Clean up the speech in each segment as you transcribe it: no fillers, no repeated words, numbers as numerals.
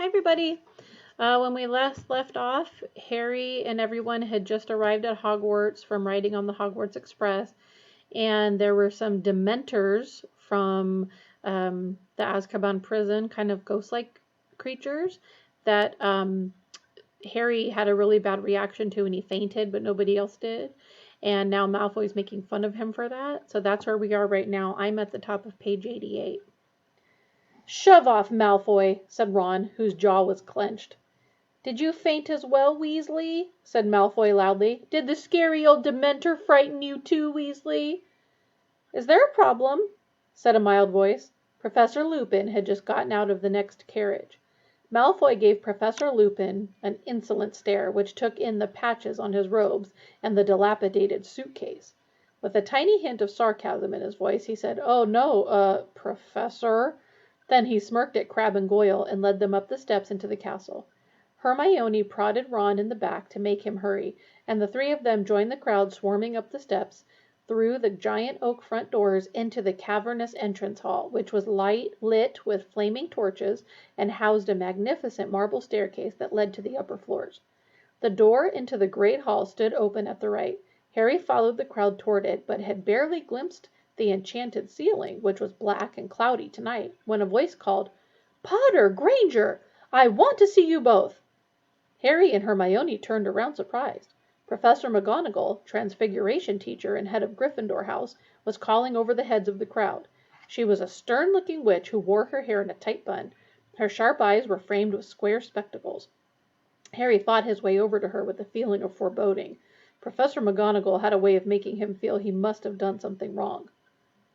Hi, everybody. When we last left off, Harry and everyone had just arrived at Hogwarts from riding on the Hogwarts Express, and there were some Dementors from the Azkaban prison, kind of ghost-like creatures that Harry had a really bad reaction to, and he fainted, but nobody else did. And now Malfoy's making fun of him for that. So that's where we are right now. I'm at the top of page 88. "Shove off, Malfoy," said Ron, whose jaw was clenched. "Did you faint as well, Weasley?" said Malfoy loudly. "Did the scary old Dementor frighten you too, Weasley?" "Is there a problem?" said a mild voice. Professor Lupin had just gotten out of the next carriage. Malfoy gave Professor Lupin an insolent stare which took in the patches on his robes and the dilapidated suitcase. With a tiny hint of sarcasm in his voice, he said, "Oh, no, Professor." Then he smirked at Crabbe and Goyle and led them up the steps into the castle. Hermione prodded Ron in the back to make him hurry, and the three of them joined the crowd swarming up the steps, through the giant oak front doors into the cavernous entrance hall, which was lit with flaming torches and housed a magnificent marble staircase that led to the upper floors. The door into the great hall stood open at the right. Harry followed the crowd toward it, but had barely glimpsed the enchanted ceiling, which was black and cloudy tonight, when a voice called, "Potter, Granger, I want to see you both." Harry and Hermione turned around surprised. Professor McGonagall, Transfiguration teacher and head of Gryffindor House, was calling over the heads of the crowd. She was a stern-looking witch who wore her hair in a tight bun. Her sharp eyes were framed with square spectacles. Harry fought his way over to her with a feeling of foreboding. Professor McGonagall had a way of making him feel he must have done something wrong.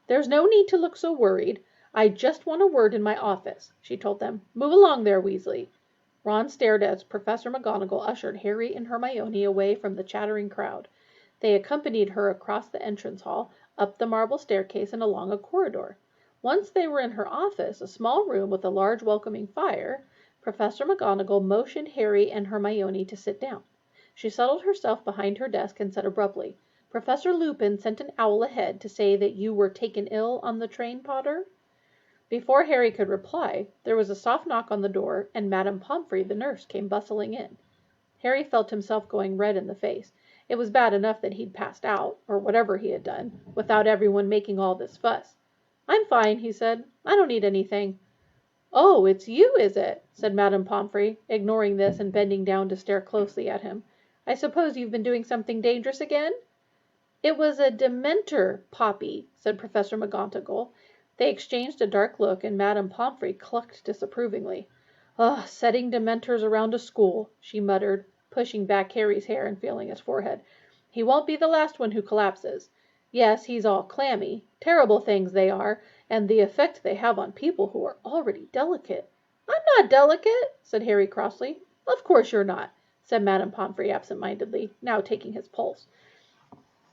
"There's no need to look so worried. I just want a word in my office," she told them. "Move along there, Weasley." Ron stared as Professor McGonagall ushered Harry and Hermione away from the chattering crowd. They accompanied her across the entrance hall, up the marble staircase, and along a corridor. Once they were in her office, a small room with a large welcoming fire, Professor McGonagall motioned Harry and Hermione to sit down. She settled herself behind her desk and said abruptly, "Professor Lupin sent an owl ahead to say that you were taken ill on the train, Potter?" Before Harry could reply, there was a soft knock on the door, and Madame Pomfrey, the nurse, came bustling in. Harry felt himself going red in the face. It was bad enough that he'd passed out, or whatever he had done, without everyone making all this fuss. "I'm fine," he said. "I don't need anything." "Oh, it's you, is it?" said Madame Pomfrey, ignoring this and bending down to stare closely at him. "I suppose you've been doing something dangerous again?" "It was a Dementor, Poppy," said Professor McGonagall. They exchanged a dark look, and Madame Pomfrey clucked disapprovingly. "Ugh, setting Dementors around a school," she muttered, pushing back Harry's hair and feeling his forehead. "He won't be the last one who collapses. Yes, he's all clammy. Terrible things they are, and the effect they have on people who are already delicate." "I'm not delicate," said Harry crossly. "Of course you're not," said Madame Pomfrey absent-mindedly, now taking his pulse.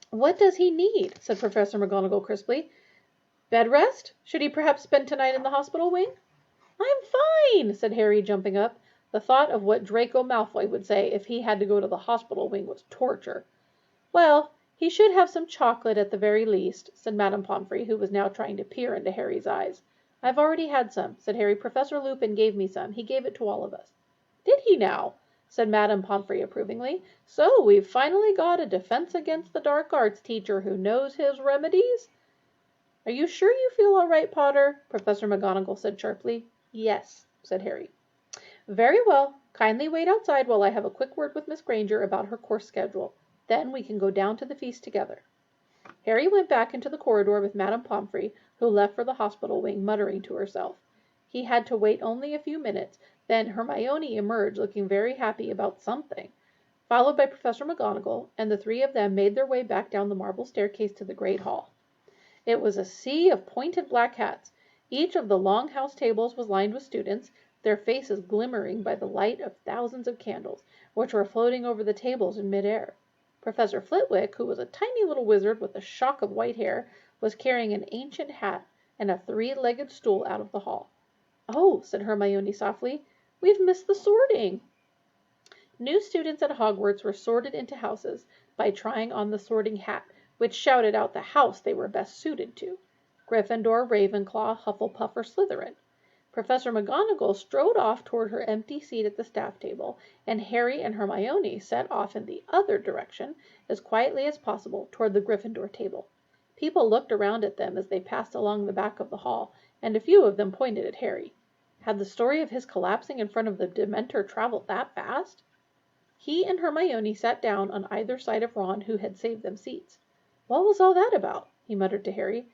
"What does he need?" said Professor McGonagall crisply. "Bed rest? Should he perhaps spend tonight in the hospital wing?" "I'm fine," said Harry, jumping up. The thought of what Draco Malfoy would say if he had to go to the hospital wing was torture. "Well, he should have some chocolate at the very least," said Madame Pomfrey, who was now trying to peer into Harry's eyes. "I've already had some," said Harry. "Professor Lupin gave me some. He gave it to all of us." "Did he now?" said Madame Pomfrey approvingly. "So we've finally got a Defense Against the Dark Arts teacher who knows his remedies?" "Are you sure you feel all right, Potter?" Professor McGonagall said sharply. "Yes," said Harry. "Very well. Kindly wait outside while I have a quick word with Miss Granger about her course schedule. Then we can go down to the feast together." Harry went back into the corridor with Madame Pomfrey, who left for the hospital wing, muttering to herself. He had to wait only a few minutes. Then Hermione emerged looking very happy about something, followed by Professor McGonagall, and the three of them made their way back down the marble staircase to the great hall. It was a sea of pointed black hats. Each of the long house tables was lined with students, their faces glimmering by the light of thousands of candles, which were floating over the tables in mid-air. Professor Flitwick, who was a tiny little wizard with a shock of white hair, was carrying an ancient hat and a three-legged stool out of the hall. "Oh," said Hermione softly, "we've missed the sorting." New students at Hogwarts were sorted into houses by trying on the sorting hat, which shouted out the house they were best suited to: Gryffindor, Ravenclaw, Hufflepuff, or Slytherin. Professor McGonagall strode off toward her empty seat at the staff table, and Harry and Hermione set off in the other direction as quietly as possible toward the Gryffindor table. People looked around at them as they passed along the back of the hall, and a few of them pointed at Harry. Had the story of his collapsing in front of the Dementor traveled that fast? He and Hermione sat down on either side of Ron, who had saved them seats. "What was all that about?" he muttered to Harry.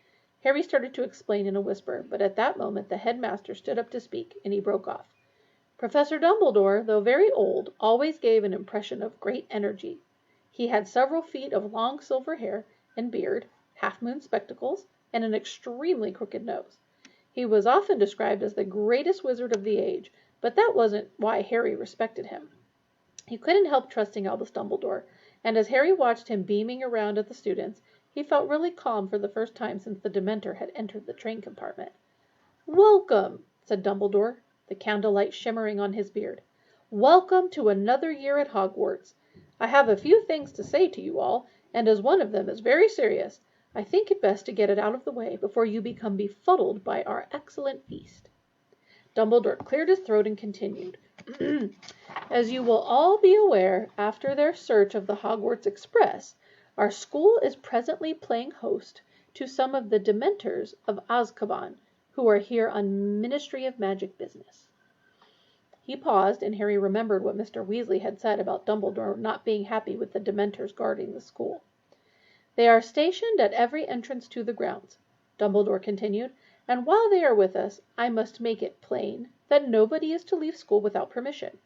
Harry started to explain in a whisper, but at that moment the headmaster stood up to speak, and he broke off. Professor Dumbledore, though very old, always gave an impression of great energy. He had several feet of long silver hair and beard, half-moon spectacles, and an extremely crooked nose. He was often described as the greatest wizard of the age, but that wasn't why Harry respected him. He couldn't help trusting Albus Dumbledore, and as Harry watched him beaming around at the students, he felt really calm for the first time since the Dementor had entered the train compartment. "Welcome," said Dumbledore, the candlelight shimmering on his beard. "Welcome to another year at Hogwarts. I have a few things to say to you all, and as one of them is very serious, I think it best to get it out of the way before you become befuddled by our excellent feast." Dumbledore cleared his throat and continued. "As you will all be aware, after their search of the Hogwarts Express, our school is presently playing host to some of the Dementors of Azkaban, who are here on Ministry of Magic business." He paused, and Harry remembered what Mr. Weasley had said about Dumbledore not being happy with the Dementors guarding the school. "They are stationed at every entrance to the grounds," Dumbledore continued, "and while they are with us, I must make it plain that nobody is to leave school without permission.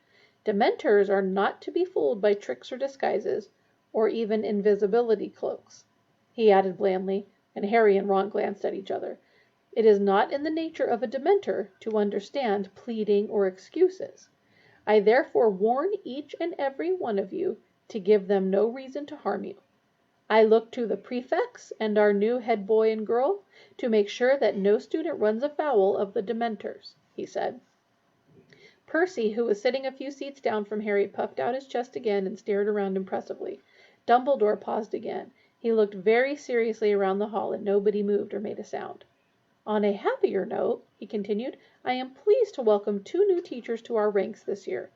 Dementors are not to be fooled by tricks or disguises, or even invisibility cloaks," he added blandly, and Harry and Ron glanced at each other. "It is not in the nature of a Dementor to understand pleading or excuses. I therefore warn each and every one of you to give them no reason to harm you. I look to the prefects and our new head boy and girl to make sure that no student runs afoul of the Dementors," he said. Percy, who was sitting a few seats down from Harry, puffed out his chest again and stared around impressively. Dumbledore paused again. He looked very seriously around the hall, and nobody moved or made a sound. "On a happier note," he continued, "I am pleased to welcome 2 new teachers to our ranks this year.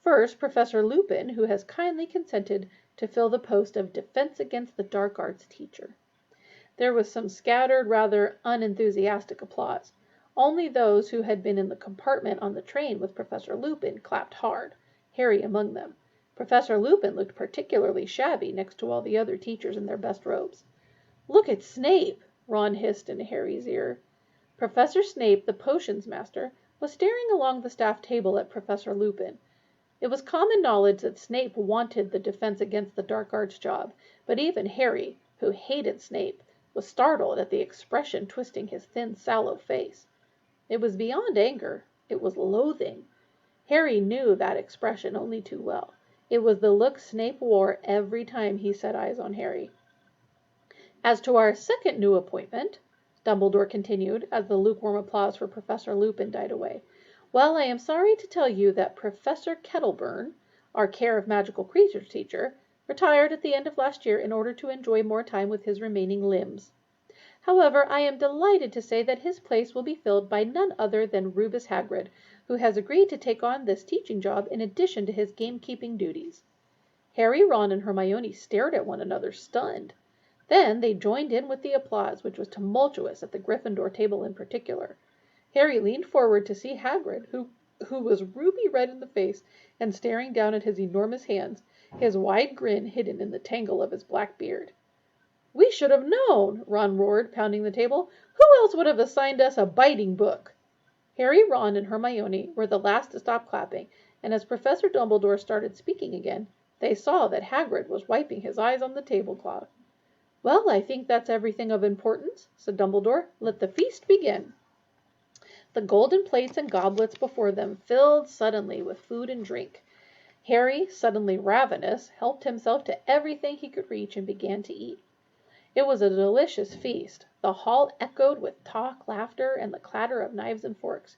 First, Professor Lupin, who has kindly consented to fill the post of Defense Against the Dark Arts teacher." There was some scattered, rather unenthusiastic applause. Only those who had been in the compartment on the train with Professor Lupin clapped hard, Harry among them. Professor Lupin looked particularly shabby next to all the other teachers in their best robes. "Look at Snape!" Ron hissed in Harry's ear. Professor Snape, the potions master, was staring along the staff table at Professor Lupin. It was common knowledge that Snape wanted the Defense Against the Dark Arts job, but even Harry, who hated Snape, was startled at the expression twisting his thin, sallow face. It was beyond anger. It was loathing. Harry knew that expression only too well. It was the look Snape wore every time he set eyes on Harry. "As to our second new appointment," Dumbledore continued, as the lukewarm applause for Professor Lupin died away, "well, I am sorry to tell you that Professor Kettleburn, our Care of Magical Creatures teacher, retired at the end of last year in order to enjoy more time with his remaining limbs. However, I am delighted to say that his place will be filled by none other than Rubus Hagrid, who has agreed to take on this teaching job in addition to his gamekeeping duties." Harry, Ron, and Hermione stared at one another, stunned. Then they joined in with the applause, which was tumultuous at the Gryffindor table in particular. Harry leaned forward to see Hagrid, who was ruby red in the face and staring down at his enormous hands, his wide grin hidden in the tangle of his black beard. "We should have known!" Ron roared, pounding the table. "Who else would have assigned us a biting book?" Harry, Ron, and Hermione were the last to stop clapping, and as Professor Dumbledore started speaking again, they saw that Hagrid was wiping his eyes on the tablecloth. "Well, I think that's everything of importance," said Dumbledore. "Let the feast begin." The golden plates and goblets before them filled suddenly with food and drink. Harry, suddenly ravenous, helped himself to everything he could reach and began to eat. It was a delicious feast. The hall echoed with talk, laughter, and the clatter of knives and forks.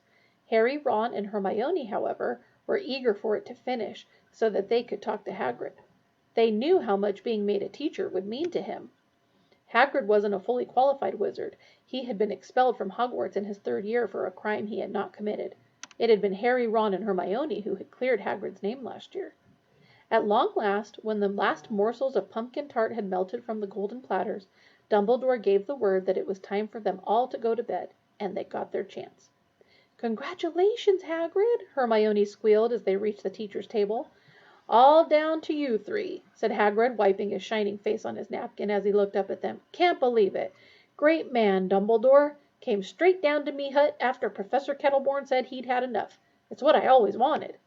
Harry, Ron, and Hermione, however, were eager for it to finish so that they could talk to Hagrid. They knew how much being made a teacher would mean to him. Hagrid wasn't a fully qualified wizard. He had been expelled from Hogwarts in his 3rd year for a crime he had not committed. It had been Harry, Ron, and Hermione who had cleared Hagrid's name last year. At long last, when the last morsels of pumpkin tart had melted from the golden platters, Dumbledore gave the word that it was time for them all to go to bed, and they got their chance. "Congratulations, Hagrid!" Hermione squealed as they reached the teacher's table. "All down to you 3, said Hagrid, wiping his shining face on his napkin as he looked up at them. "Can't believe it. Great man, Dumbledore. Came straight down to me hut after Professor Kettleborn said he'd had enough. It's what I always wanted."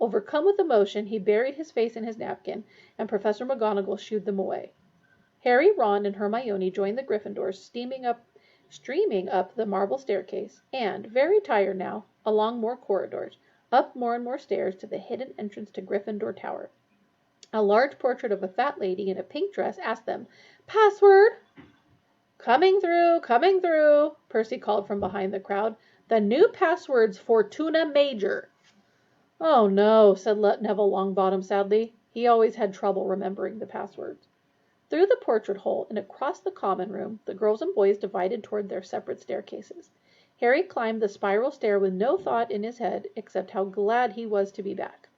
Overcome with emotion, he buried his face in his napkin, and Professor McGonagall shooed them away. Harry, Ron, and Hermione joined the Gryffindors, streaming up the marble staircase, and, very tired now, along more corridors, up more and more stairs to the hidden entrance to Gryffindor Tower. A large portrait of a fat lady in a pink dress asked them, "Password?" Coming through," Percy called from behind the crowd. "The new password's Fortuna Major." "Oh no," said Neville Longbottom sadly. He always had trouble remembering the passwords. Through the portrait hole and across the common room, the girls and boys divided toward their separate staircases. Harry climbed the spiral stair with no thought in his head except how glad he was to be back.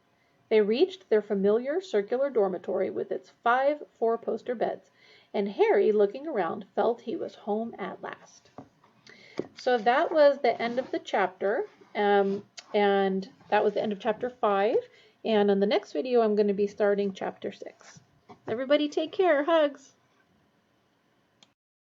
They reached their familiar circular dormitory with its 5 four-poster beds, and Harry, looking around, felt he was home at last. So that was the end of the chapter. And that was the end of chapter 5. And on the next video, I'm going to be starting chapter 6. Everybody take care. Hugs.